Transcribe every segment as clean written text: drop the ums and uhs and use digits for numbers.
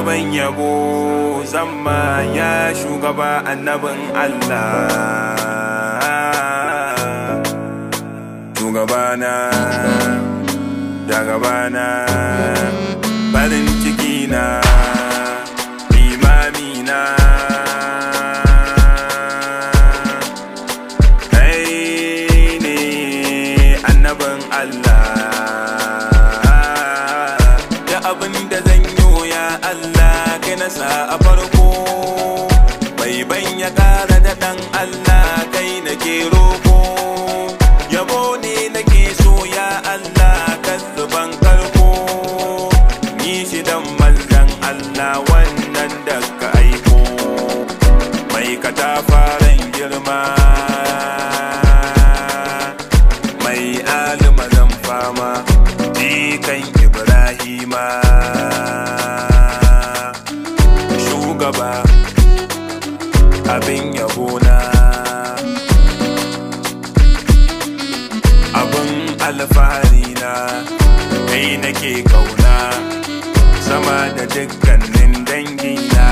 yaban yabo zamma ya shugaba annabin Allah. Shugabana, jagabana, farin cikina, imamina, kai ne annabin Allah. Da abin da zan yi ya Allah kai nasa a farko, bai ban ya ƙara da ɗan Allah kai nake roko. Yabo ne nake so ya Allah kan zuban karko, ni shi dan mallan Allah wannan da ka aiko, mai katafaren girma, mai almazan fama, jikan Ibrahima, shugaba abin yabona, abin alfaharina, kai nake kauna sama da dukkanin dangina.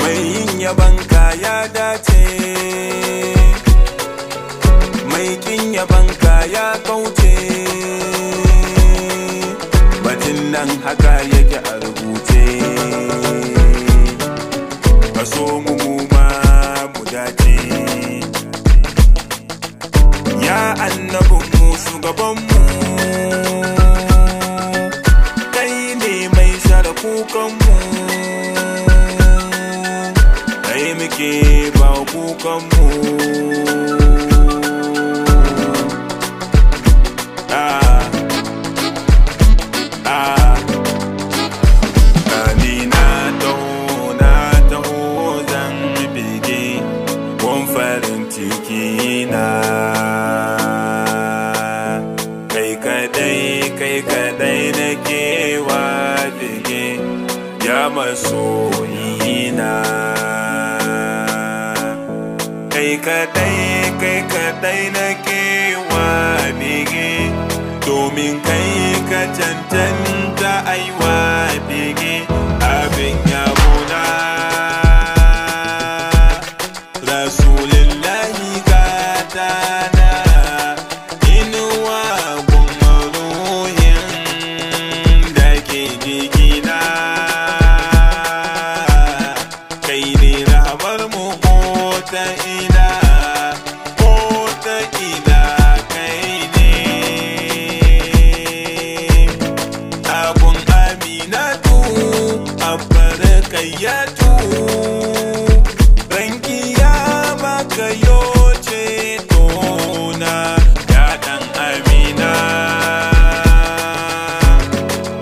Mai yin yabanka ya dace, mai kin yabanka ya kauce, batun nan haka yake a rubuce. Ka so mu ma mu dace, ya annabinmu shugabanmu, kai ne mai share kukanmu, kai muke ba kukanmu. Kai kadai nake wa bege ya masoyina, kai kadai nake wa bege, domin kai ka cancanta aiwa bege abin yabona. Rasulillahi gatana, inuwa ta ina ko ta ina kai ne. Abun Aminatu abbar kayyatu, ran kiyama kayo ceto na ya dan Amina,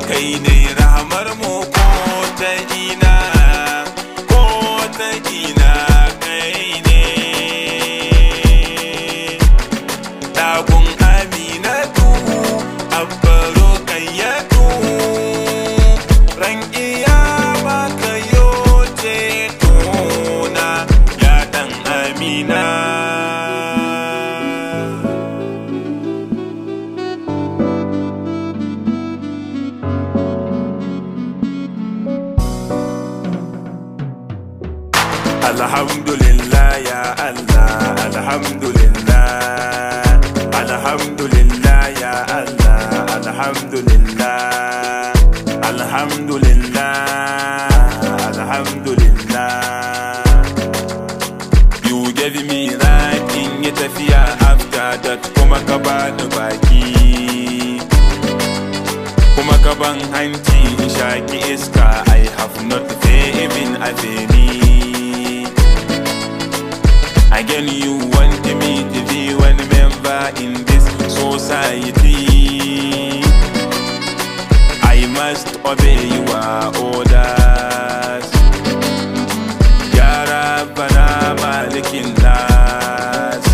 kai ne rahamar mu ko ta ina ko ta ina. Alhamdulillah ya Allah, alhamdulillah, alhamdulillah ya Allah, alhamdulillah, alhamdulillah, alhamdulillah. You gave me right in your tafiya, after that kuma ka bani baki, kuma ka ban hanci in shaki iska. I have not even a penny. Again you want me to be one member in this society, I must obey your orders. Ya Rabbana malikin nas,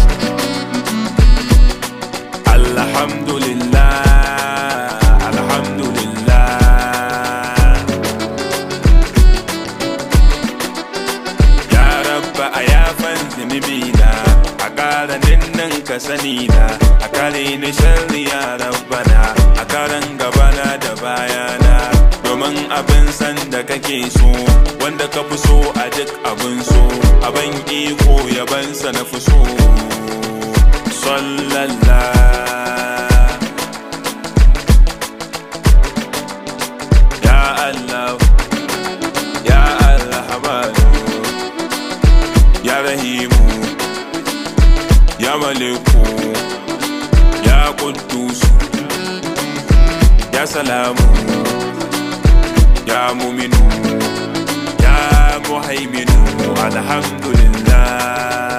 alhamdulillah, alhamdulillah. Ya Rabba ayafan zunubina, a ƙara ninnin ka sani na, a kare ni sharri ya Rabbana, a abin san da kake so, wanda ka fi so a duk abin so, abin iko yabansa na fi so. Sallallahu ya Allah, ya Ar-Rahmanu, ya Rahimu, ya Maliku, ya Quddusu, ya Salamu, ya Muminu, ya Muhaiminu. Alhamdulillah.